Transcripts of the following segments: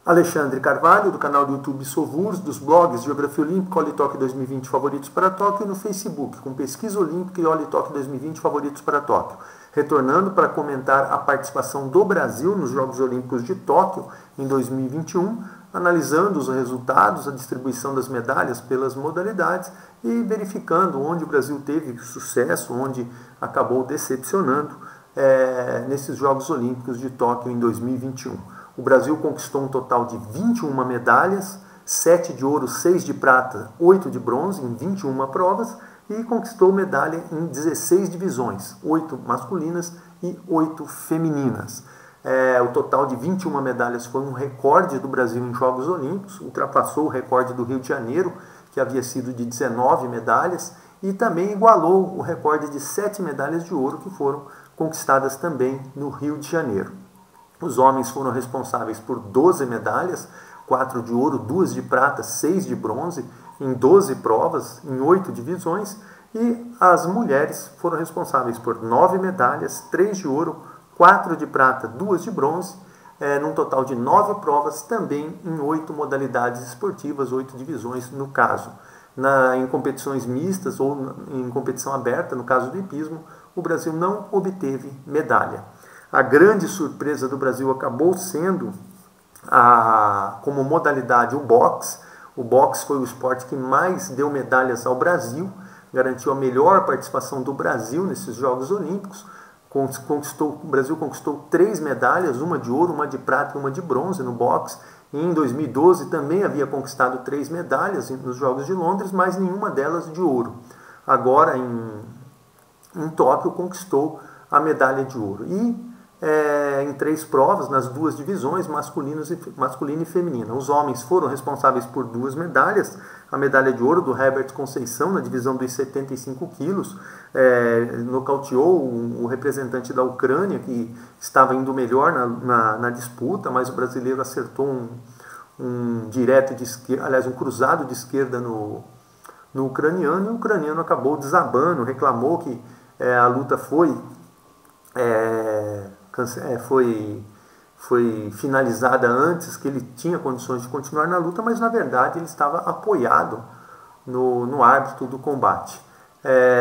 Alexandre Carvalho, do canal do YouTube Sovurs, dos blogs Geografia Olímpica, Olitóquio 2020 Favoritos para Tóquio, e no Facebook, com Pesquisa Olímpica e Olitóquio 2020 Favoritos para Tóquio. Retornando para comentar a participação do Brasil nos Jogos Olímpicos de Tóquio em 2021, analisando os resultados, a distribuição das medalhas pelas modalidades e verificando onde o Brasil teve sucesso, onde acabou decepcionando nesses Jogos Olímpicos de Tóquio em 2021. O Brasil conquistou um total de 21 medalhas, 7 de ouro, 6 de prata, 8 de bronze em 21 provas e conquistou medalha em 16 divisões, 8 masculinas e 8 femininas. O total de 21 medalhas foi um recorde do Brasil em Jogos Olímpicos, ultrapassou o recorde do Rio de Janeiro, que havia sido de 19 medalhas, e também igualou o recorde de 7 medalhas de ouro que foram conquistadas também no Rio de Janeiro. Os homens foram responsáveis por 12 medalhas, 4 de ouro, 2 de prata, 6 de bronze, em 12 provas, em 8 divisões, e as mulheres foram responsáveis por 9 medalhas, 3 de ouro, 4 de prata, 2 de bronze, num total de 9 provas, também em 8 modalidades esportivas, 8 divisões no caso. Em competições mistas ou em competição aberta, no caso do hipismo, o Brasil não obteve medalha. A grande surpresa do Brasil acabou sendo, como modalidade, o boxe. O boxe foi o esporte que mais deu medalhas ao Brasil, garantiu a melhor participação do Brasil nesses Jogos Olímpicos. O Brasil conquistou 3 medalhas, uma de ouro, uma de prata e uma de bronze no boxe. E em 2012 também havia conquistado 3 medalhas nos Jogos de Londres, mas nenhuma delas de ouro. Agora, em Tóquio, conquistou a medalha de ouro. E em 3 provas, nas 2 divisões, masculina e feminina. Os homens foram responsáveis por 2 medalhas, a medalha de ouro do Herbert Conceição, na divisão dos 75 quilos, nocauteou o representante da Ucrânia, que estava indo melhor na disputa, mas o brasileiro acertou um direto de esquerda, aliás, um cruzado de esquerda no ucraniano, e o ucraniano acabou desabando, reclamou que a luta foi finalizada antes, que ele tinha condições de continuar na luta, mas na verdade ele estava apoiado no árbitro do combate.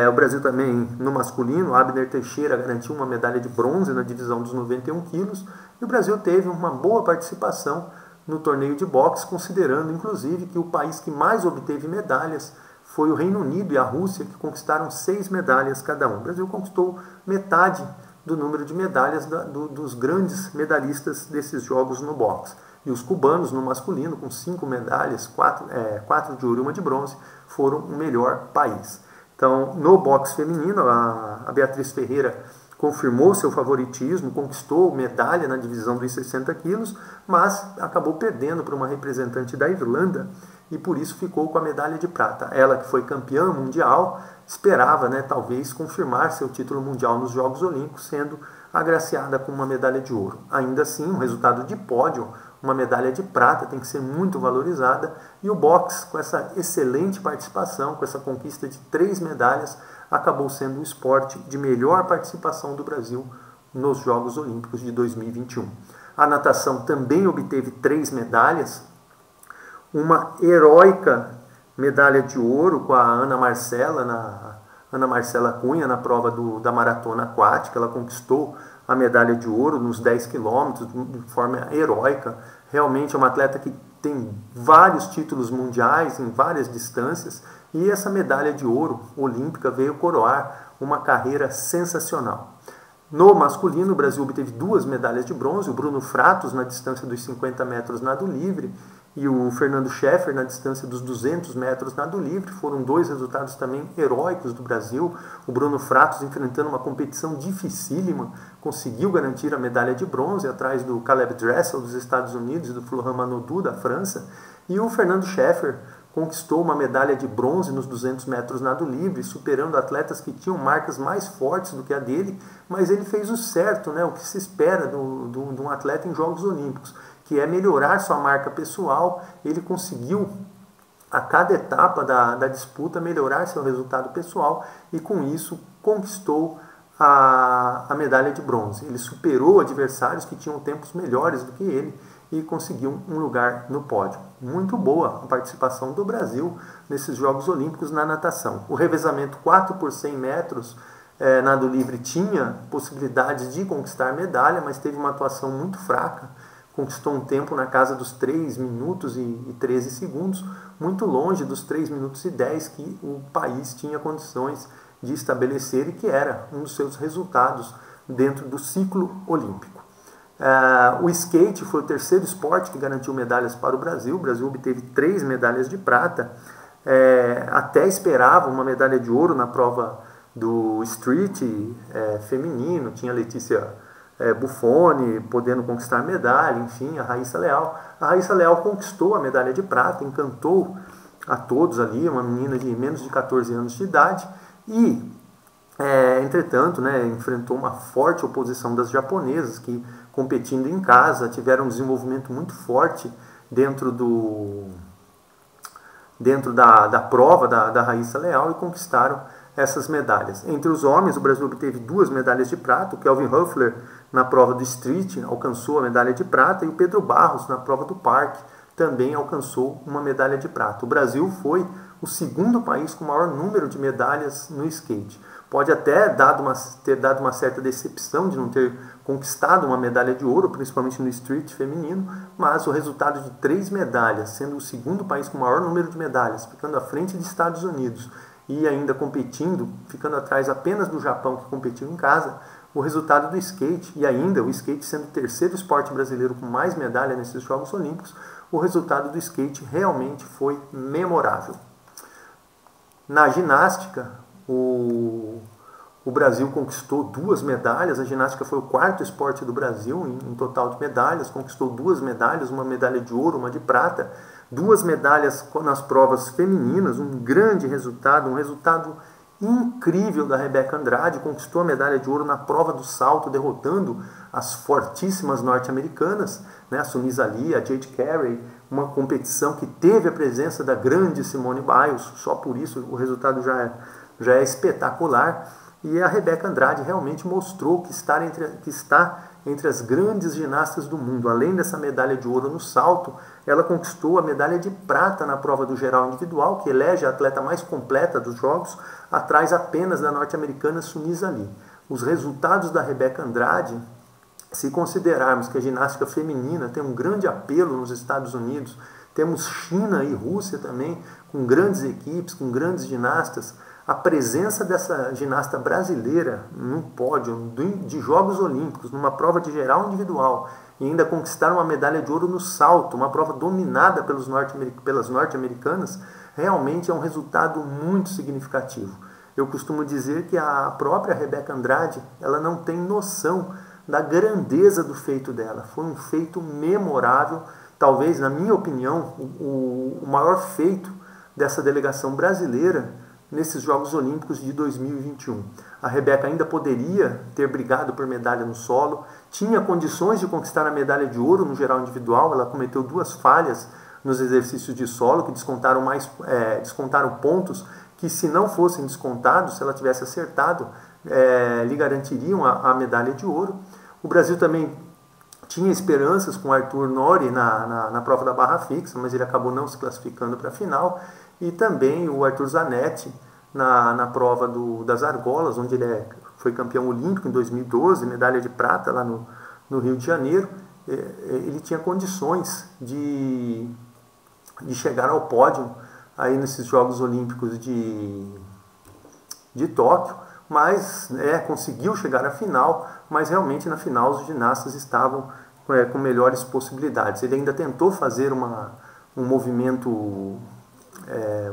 O Brasil também, no masculino, Abner Teixeira garantiu uma medalha de bronze na divisão dos 91 quilos, e o Brasil teve uma boa participação no torneio de boxe, considerando inclusive que o país que mais obteve medalhas foi o Reino Unido e a Rússia, que conquistaram 6 medalhas cada um. O Brasil conquistou metade do número de medalhas dos grandes medalhistas desses jogos no boxe. E os cubanos, no masculino, com 5 medalhas, 4 de ouro e 1 de bronze, foram o melhor país. Então, no boxe feminino, a Beatriz Ferreira confirmou seu favoritismo, conquistou medalha na divisão dos 60 quilos, mas acabou perdendo para uma representante da Irlanda e por isso ficou com a medalha de prata. Ela, que foi campeã mundial, esperava, talvez, confirmar seu título mundial nos Jogos Olímpicos, sendo agraciada com uma medalha de ouro. Ainda assim, um resultado de pódio, uma medalha de prata, tem que ser muito valorizada, e o boxe, com essa excelente participação, com essa conquista de 3 medalhas, acabou sendo o esporte de melhor participação do Brasil nos Jogos Olímpicos de 2021. A natação também obteve 3 medalhas, uma heróica medalha de ouro com a Ana Marcela Cunha na prova da maratona aquática. Ela conquistou a medalha de ouro nos 10 quilômetros de forma heróica. Realmente é uma atleta que tem vários títulos mundiais em várias distâncias, e essa medalha de ouro olímpica veio coroar uma carreira sensacional. No masculino, o Brasil obteve 2 medalhas de bronze, o Bruno Fratos na distância dos 50 metros nado livre e o Fernando Scheffer na distância dos 200 metros nado livre. Foram 2 resultados também heróicos do Brasil. O Bruno Fratos, enfrentando uma competição dificílima, conseguiu garantir a medalha de bronze atrás do Caleb Dressel dos Estados Unidos e do Florent Manodou da França. E o Fernando Scheffer conquistou uma medalha de bronze nos 200 metros nado livre, superando atletas que tinham marcas mais fortes do que a dele, mas ele fez o certo, o que se espera de um atleta em Jogos Olímpicos, que é melhorar sua marca pessoal. Ele conseguiu, a cada etapa da disputa, melhorar seu resultado pessoal e, com isso, conquistou a medalha de bronze. Ele superou adversários que tinham tempos melhores do que ele e conseguiu um lugar no pódio. Muito boa a participação do Brasil nesses Jogos Olímpicos na natação. O revezamento 4 por 100 metros, nado livre, tinha possibilidades de conquistar medalha, mas teve uma atuação muito fraca. Conquistou um tempo na casa dos 3 minutos e 13 segundos, muito longe dos 3 minutos e 10 que o país tinha condições de estabelecer e que era um dos seus resultados dentro do ciclo olímpico. O skate foi o terceiro esporte que garantiu medalhas para o Brasil. O Brasil obteve 3 medalhas de prata. Até esperava uma medalha de ouro na prova do street feminino. Tinha a Letícia Buffoni podendo conquistar medalha, enfim, a Raíssa Leal. A Raíssa Leal conquistou a medalha de prata, encantou a todos ali, uma menina de menos de 14 anos de idade. E, entretanto, enfrentou uma forte oposição das japonesas que, competindo em casa, tiveram um desenvolvimento muito forte dentro da prova da Raíssa Leal e conquistaram essas medalhas. Entre os homens, o Brasil obteve 2 medalhas de prata. O Kelvin Hoefler, na prova do street, alcançou a medalha de prata, e o Pedro Barros, na prova do parque, também alcançou uma medalha de prata. O Brasil foi o segundo país com o maior número de medalhas no skate. Pode até ter dado uma certa decepção de não ter conquistado uma medalha de ouro, principalmente no street feminino, mas o resultado de 3 medalhas, sendo o segundo país com o maior número de medalhas, ficando à frente dos Estados Unidos e ainda competindo, ficando atrás apenas do Japão, que competiu em casa, o resultado do skate, e ainda o skate sendo o terceiro esporte brasileiro com mais medalha nesses Jogos Olímpicos, o resultado do skate realmente foi memorável. Na ginástica, o Brasil conquistou 2 medalhas. A ginástica foi o 4º esporte do Brasil em total de medalhas. Conquistou 2 medalhas, uma medalha de ouro, uma de prata. 2 medalhas nas provas femininas, um grande resultado, um resultado incrível da Rebeca Andrade. Conquistou a medalha de ouro na prova do salto, derrotando as fortíssimas norte-americanas, a Sunisa Lee, a Jade Carey, uma competição que teve a presença da grande Simone Biles. Só por isso o resultado já é espetacular. E a Rebeca Andrade realmente mostrou que está entre as grandes ginastas do mundo. Além dessa medalha de ouro no salto, ela conquistou a medalha de prata na prova do geral individual, que elege a atleta mais completa dos Jogos, atrás apenas da norte-americana Sunisa Lee. Os resultados da Rebeca Andrade, se considerarmos que a ginástica feminina tem um grande apelo nos Estados Unidos, temos China e Rússia também, com grandes equipes, com grandes ginastas, a presença dessa ginasta brasileira no pódio de Jogos Olímpicos, numa prova de geral individual, e ainda conquistar uma medalha de ouro no salto, uma prova dominada pelas norte-americanas, realmente é um resultado muito significativo. Eu costumo dizer que a própria Rebeca Andrade, ela não tem noção da grandeza do feito dela. Foi um feito memorável, talvez, na minha opinião, o maior feito dessa delegação brasileira nesses Jogos Olímpicos de 2021. A Rebeca ainda poderia ter brigado por medalha no solo, tinha condições de conquistar a medalha de ouro no geral individual. Ela cometeu 2 falhas nos exercícios de solo, que descontaram pontos que, se não fossem descontados, se ela tivesse acertado, lhe garantiriam a medalha de ouro. O Brasil também tinha esperanças com o Arthur Nori na prova da barra fixa, mas ele acabou não se classificando para a final. E também o Arthur Zanetti na prova das argolas, onde ele foi campeão olímpico em 2012, medalha de prata lá no Rio de Janeiro. Ele tinha condições de chegar ao pódio aí nesses Jogos Olímpicos de Tóquio, mas conseguiu chegar à final, mas realmente na final os ginastas estavam com melhores possibilidades. Ele ainda tentou fazer um movimento,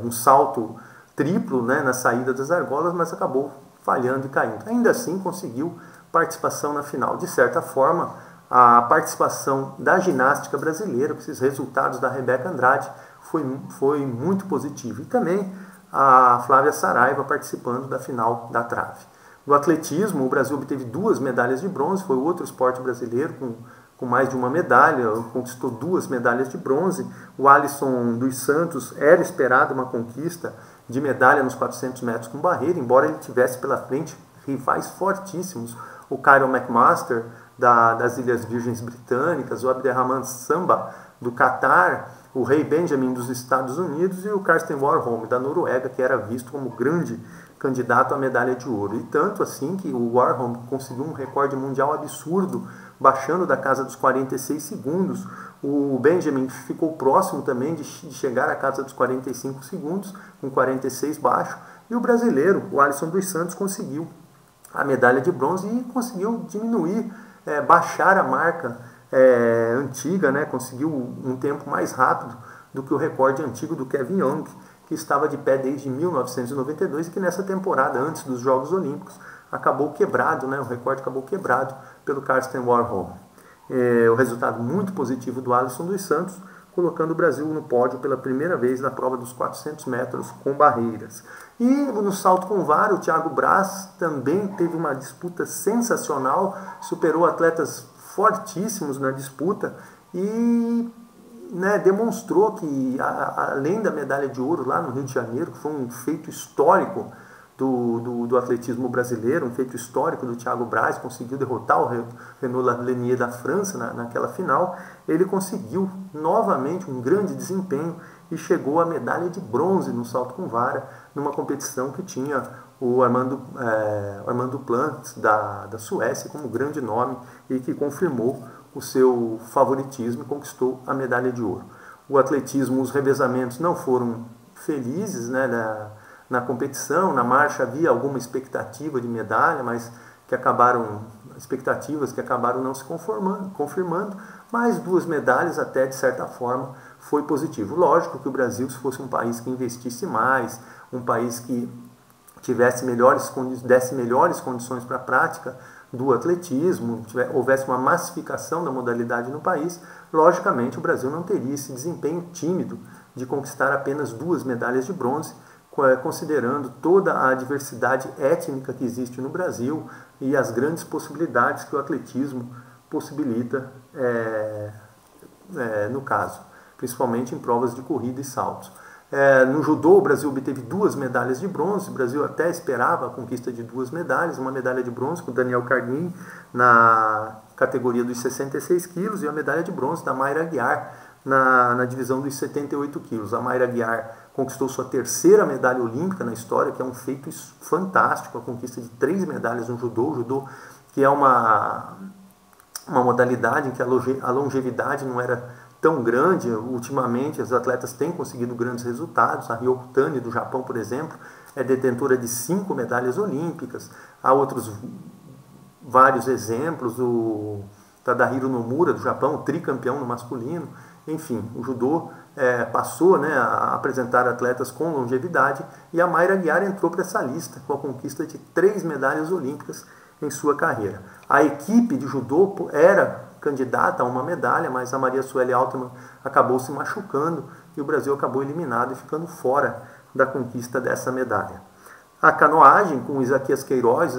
um salto triplo na saída das argolas, mas acabou falhando e caindo. Ainda assim conseguiu participação na final. De certa forma, a participação da ginástica brasileira, com esses resultados da Rebeca Andrade, foi muito positivo. E também a Flávia Saraiva participando da final da trave. No atletismo, o Brasil obteve 2 medalhas de bronze, foi o outro esporte brasileiro com mais de uma medalha, conquistou 2 medalhas de bronze. O Alisson dos Santos era esperado uma conquista de medalha nos 400 metros com barreira, embora ele tivesse pela frente rivais fortíssimos. O Kyle McMaster das Ilhas Virgens Britânicas, o Abderrahman Samba do Catar, o Rei Benjamin dos Estados Unidos e o Karsten Warholm da Noruega, que era visto como grande candidato à medalha de ouro. E tanto assim que o Warholm conseguiu um recorde mundial absurdo, baixando da casa dos 46 segundos. O Benjamin ficou próximo também de chegar à casa dos 45 segundos, com 46 baixo. E o brasileiro, o Alisson dos Santos, conseguiu a medalha de bronze e conseguiu diminuir, baixar a marca antiga, né? Conseguiu um tempo mais rápido do que o recorde antigo do Kevin Young, que estava de pé desde 1992 e que nessa temporada, antes dos Jogos Olímpicos, acabou quebrado, né? O recorde acabou quebrado pelo Karsten Warholm. O resultado muito positivo do Alisson dos Santos, colocando o Brasil no pódio pela primeira vez na prova dos 400 metros com barreiras. E no salto com vara, o Thiago Braz também teve uma disputa sensacional, superou atletas fortíssimos na disputa e demonstrou que, além da medalha de ouro lá no Rio de Janeiro, que foi um feito histórico do atletismo brasileiro, um feito histórico do Thiago Braz, conseguiu derrotar o Renaud Lavillenie da França naquela final, ele conseguiu novamente um grande desempenho e chegou à medalha de bronze no salto com vara, numa competição que tinha o Armando Plant da Suécia como grande nome e que confirmou o seu favoritismo e conquistou a medalha de ouro. O atletismo, os revezamentos não foram felizes, né, na competição. Na marcha havia alguma expectativa de medalha, mas expectativas que acabaram não se confirmando, mas 2 medalhas até, de certa forma, foi positivo. Lógico que o Brasil, se fosse um país que investisse mais, um país que desse melhores condições para a prática do atletismo, houvesse uma massificação da modalidade no país, logicamente o Brasil não teria esse desempenho tímido de conquistar apenas 2 medalhas de bronze, considerando toda a diversidade étnica que existe no Brasil e as grandes possibilidades que o atletismo possibilita no caso, principalmente em provas de corrida e saltos. No judô, o Brasil obteve 2 medalhas de bronze. O Brasil até esperava a conquista de 2 medalhas, uma medalha de bronze com o Daniel Carguin na categoria dos 66 quilos e a medalha de bronze da Mayra Aguiar na divisão dos 78 quilos. A Mayra Aguiar conquistou sua 3ª medalha olímpica na história, que é um feito fantástico, a conquista de 3 medalhas no judô. O judô, que é uma modalidade em que a longevidade não era tão grande. Ultimamente, os atletas têm conseguido grandes resultados. A Ryoko Tani, do Japão, por exemplo, é detentora de 5 medalhas olímpicas. Há outros vários exemplos. O Tadahiro Nomura, do Japão, tricampeão no masculino. Enfim, o judô passou a apresentar atletas com longevidade e a Mayra Aguiar entrou para essa lista com a conquista de 3 medalhas olímpicas em sua carreira. A equipe de judô era candidata a uma medalha, mas a Maria Sueli Altman acabou se machucando e o Brasil acabou eliminado e ficando fora da conquista dessa medalha. A canoagem com o Isaquias Queiroz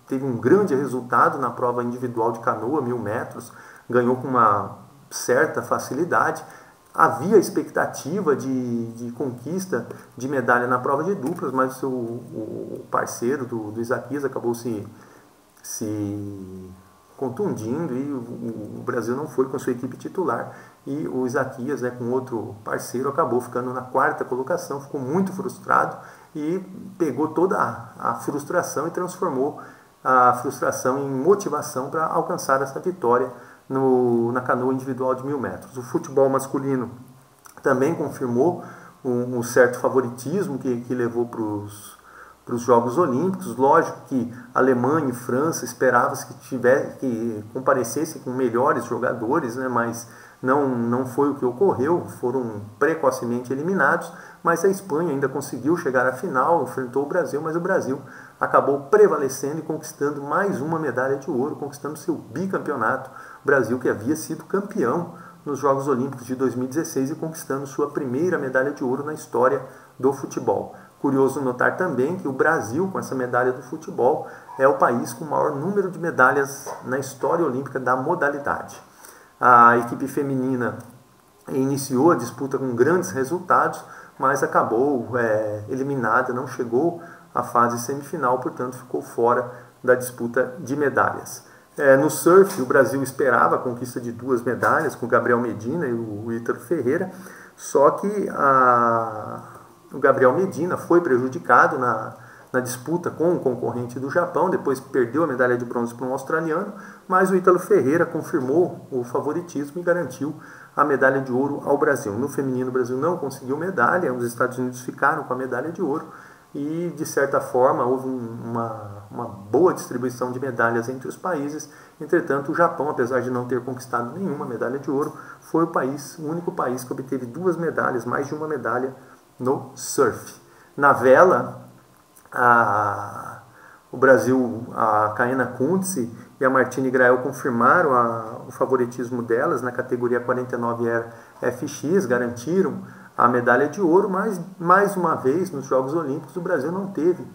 teve um grande resultado na prova individual de canoa, 1000 metros, ganhou com uma certa facilidade. Havia expectativa de conquista de medalha na prova de duplas, mas o parceiro do Isaquias acabou se contundindo e o Brasil não foi com sua equipe titular e o Isaquias, com outro parceiro, acabou ficando na 4ª colocação, ficou muito frustrado e pegou toda a frustração e transformou a frustração em motivação para alcançar essa vitória na canoa individual de 1000 metros. O futebol masculino também confirmou um certo favoritismo que levou para os Jogos Olímpicos. Lógico que Alemanha e França esperavam que comparecessem com melhores jogadores, mas não foi o que ocorreu, foram precocemente eliminados, mas a Espanha ainda conseguiu chegar à final, enfrentou o Brasil, mas o Brasil acabou prevalecendo e conquistando mais uma medalha de ouro, conquistando seu bicampeonato. O Brasil, que havia sido campeão nos Jogos Olímpicos de 2016 e conquistando sua primeira medalha de ouro na história do futebol. Curioso notar também que o Brasil, com essa medalha do futebol, é o país com o maior número de medalhas na história olímpica da modalidade. A equipe feminina iniciou a disputa com grandes resultados, mas acabou eliminada, não chegou à fase semifinal, portanto ficou fora da disputa de medalhas. No surf, o Brasil esperava a conquista de 2 medalhas com o Gabriel Medina e o Ítalo Ferreira, só que o Gabriel Medina foi prejudicado na disputa com o concorrente do Japão, depois perdeu a medalha de bronze para um australiano, mas o Ítalo Ferreira confirmou o favoritismo e garantiu a medalha de ouro ao Brasil. No feminino, o Brasil não conseguiu medalha, os Estados Unidos ficaram com a medalha de ouro e, de certa forma, houve uma boa distribuição de medalhas entre os países. Entretanto, o Japão, apesar de não ter conquistado nenhuma medalha de ouro, foi o único país que obteve 2 medalhas, mais de uma medalha no surf. Na vela, o Brasil, a Kaena Kuntze e a Martine Grael confirmaram o favoritismo delas na categoria 49 Air FX, garantiram a medalha de ouro, mas mais uma vez nos Jogos Olímpicos o Brasil não teve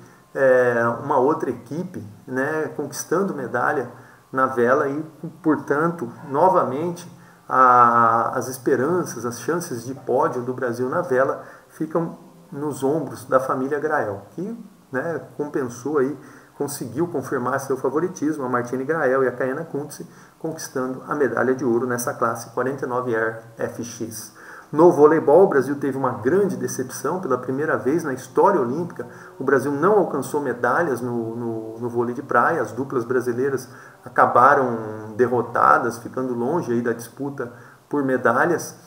uma outra equipe, né, conquistando medalha na vela e, portanto, novamente as esperanças, as chances de pódio do Brasil na vela ficam nos ombros da família Grael, que, né, compensou aí, conseguiu confirmar seu favoritismo, a Martine Grael e a Kaena Kuntze conquistando a medalha de ouro nessa classe 49 Air FX. No voleibol, o Brasil teve uma grande decepção. Pela primeira vez na história olímpica, o Brasil não alcançou medalhas no vôlei de praia. As duplas brasileiras acabaram derrotadas, ficando longe aí da disputa por medalhas.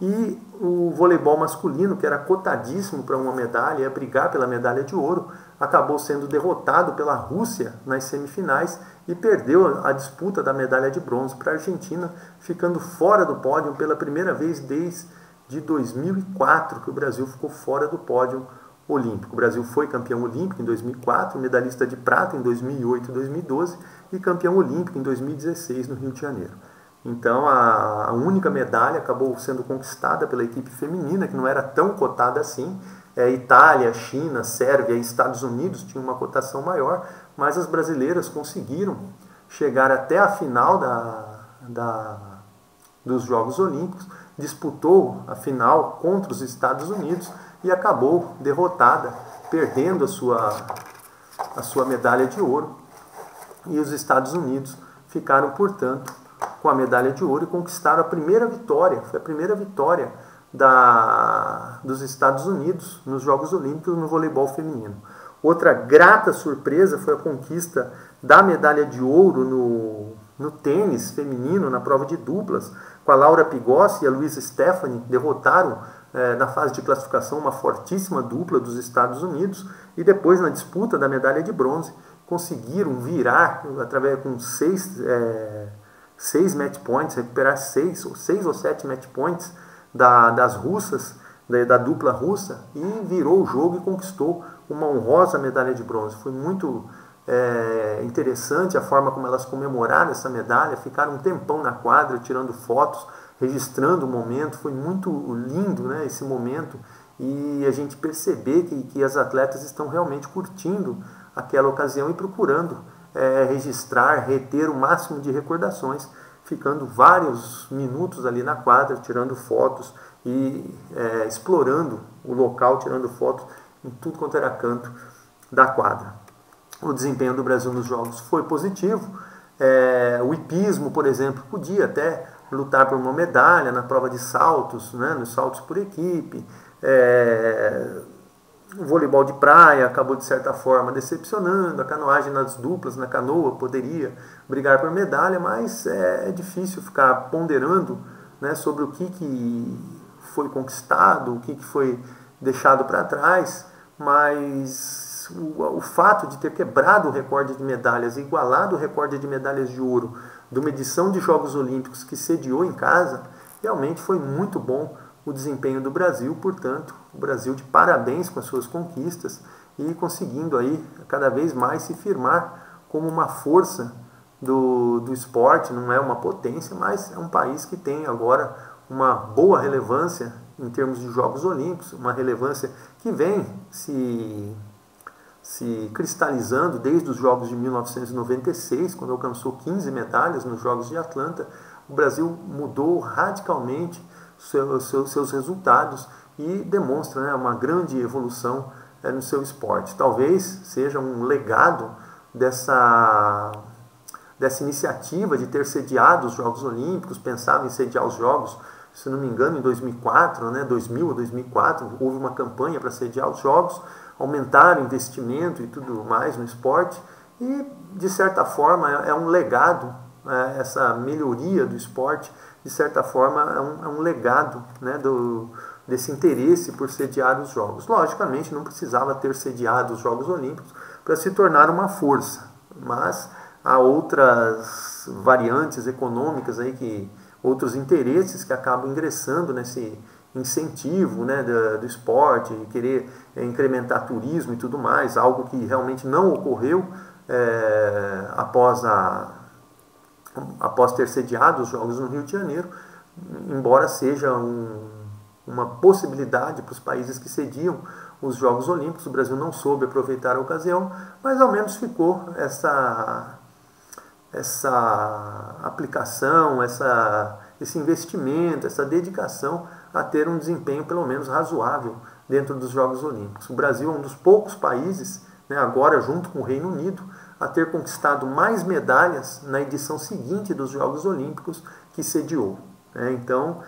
E o voleibol masculino, que era cotadíssimo para uma medalha, ia brigar pela medalha de ouro, acabou sendo derrotado pela Rússia nas semifinais e perdeu a disputa da medalha de bronze para a Argentina, ficando fora do pódio pela primeira vez desde 2004, que o Brasil ficou fora do pódio olímpico. O Brasil foi campeão olímpico em 2004, medalhista de prata em 2008 e 2012 e campeão olímpico em 2016 no Rio de Janeiro. Então, a única medalha acabou sendo conquistada pela equipe feminina, que não era tão cotada assim. Itália, China, Sérvia e Estados Unidos tinham uma cotação maior, mas as brasileiras conseguiram chegar até a final dos Jogos Olímpicos, disputou a final contra os Estados Unidos e acabou derrotada, perdendo a sua medalha de ouro. E os Estados Unidos ficaram, portanto, com a medalha de ouro e conquistaram a primeira vitória. Foi a primeira vitória dos Estados Unidos nos Jogos Olímpicos no voleibol feminino. Outra grata surpresa foi a conquista da medalha de ouro no tênis feminino, na prova de duplas, com a Laura Pigossi e a Luisa Stefani, derrotaram na fase de classificação uma fortíssima dupla dos Estados Unidos e depois na disputa da medalha de bronze conseguiram virar através com 6 match points, recuperar 6 ou 7 match points das russas, da dupla russa, e virou o jogo e conquistou uma honrosa medalha de bronze. Foi muito interessante a forma como elas comemoraram essa medalha, ficaram um tempão na quadra tirando fotos, registrando o momento. Foi muito lindo, né, esse momento, e a gente perceber que as atletas estão realmente curtindo aquela ocasião e procurando registrar, reter o máximo de recordações, ficando vários minutos ali na quadra, tirando fotos e explorando o local, tirando fotos em tudo quanto era canto da quadra. O desempenho do Brasil nos Jogos foi positivo. O hipismo, por exemplo, podia até lutar por uma medalha na prova de saltos, né, nos saltos por equipe. O voleibol de praia acabou, de certa forma, decepcionando. A canoagem nas duplas, na canoa, poderia brigar por medalha, mas é difícil ficar ponderando, né, sobre o que foi conquistado, o que foi deixado para trás. Mas o fato de ter quebrado o recorde de medalhas, igualado o recorde de medalhas de ouro de uma edição de Jogos Olímpicos que sediou em casa, realmente foi muito bom o desempenho do Brasil. Portanto, o Brasil de parabéns com as suas conquistas e conseguindo aí cada vez mais se firmar como uma força do esporte. Não é uma potência, mas é um país que tem agora uma boa relevância em termos de Jogos Olímpicos, uma relevância que vem se cristalizando desde os Jogos de 1996, quando alcançou 15 medalhas nos Jogos de Atlanta. O Brasil mudou radicalmente seus resultados e demonstra, né, uma grande evolução no seu esporte. Talvez seja um legado dessa iniciativa de ter sediado os Jogos Olímpicos, pensava em sediar os Jogos, se não me engano, em 2004, né, 2000 ou 2004, houve uma campanha para sediar os Jogos, aumentar o investimento e tudo mais no esporte, e, de certa forma, é um legado, essa melhoria do esporte, de certa forma, é um legado, né, desse interesse por sediar os Jogos. Logicamente, não precisava ter sediado os Jogos Olímpicos para se tornar uma força, mas há outras variantes econômicas aí, outros interesses que acabam ingressando nesse incentivo, né, do esporte, querer incrementar turismo e tudo mais, algo que realmente não ocorreu após ter sediado os Jogos no Rio de Janeiro, embora seja uma possibilidade para os países que sediam os Jogos Olímpicos. O Brasil não soube aproveitar a ocasião, mas ao menos ficou essa aplicação, esse investimento, essa dedicação a ter um desempenho pelo menos razoável dentro dos Jogos Olímpicos. O Brasil é um dos poucos países, né, agora junto com o Reino Unido, a ter conquistado mais medalhas na edição seguinte dos Jogos Olímpicos que sediou. Então,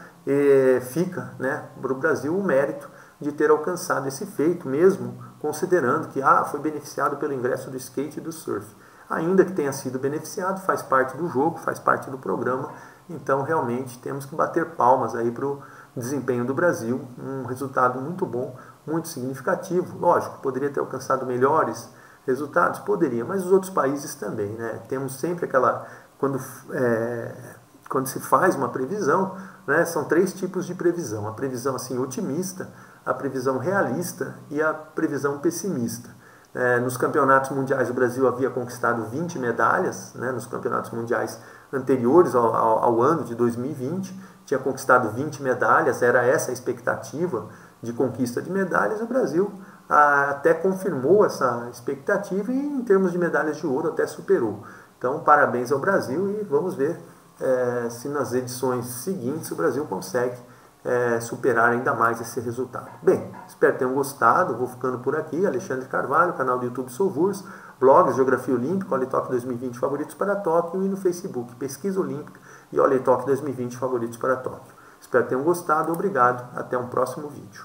fica, né, para o Brasil o mérito de ter alcançado esse feito, mesmo considerando que foi beneficiado pelo ingresso do skate e do surf. Ainda que tenha sido beneficiado, faz parte do jogo, faz parte do programa, então realmente temos que bater palmas aí para o desempenho do Brasil, um resultado muito bom, muito significativo. Lógico, poderia ter alcançado melhores resultados? Poderia, mas os outros países também, né? Temos sempre quando se faz uma previsão, né, são 3 tipos de previsão: a previsão assim otimista, a previsão realista e a previsão pessimista. Nos campeonatos mundiais o Brasil havia conquistado 20 medalhas, né, nos campeonatos mundiais anteriores ao ano de 2020, tinha conquistado 20 medalhas, era essa a expectativa de conquista de medalhas. O Brasil até confirmou essa expectativa e, em termos de medalhas de ouro, até superou. Então, parabéns ao Brasil e vamos ver se nas edições seguintes o Brasil consegue superar ainda mais esse resultado. Bem, espero que tenham gostado, vou ficando por aqui. Alexandre Carvalho, canal do YouTube Sovurs, blogs Geografia Olímpica, OliTalk 2020 Favoritos para Tóquio, e no Facebook Pesquisa Olímpica e OliTalk 2020 Favoritos para Tóquio. Espero que tenham gostado, obrigado, até um próximo vídeo.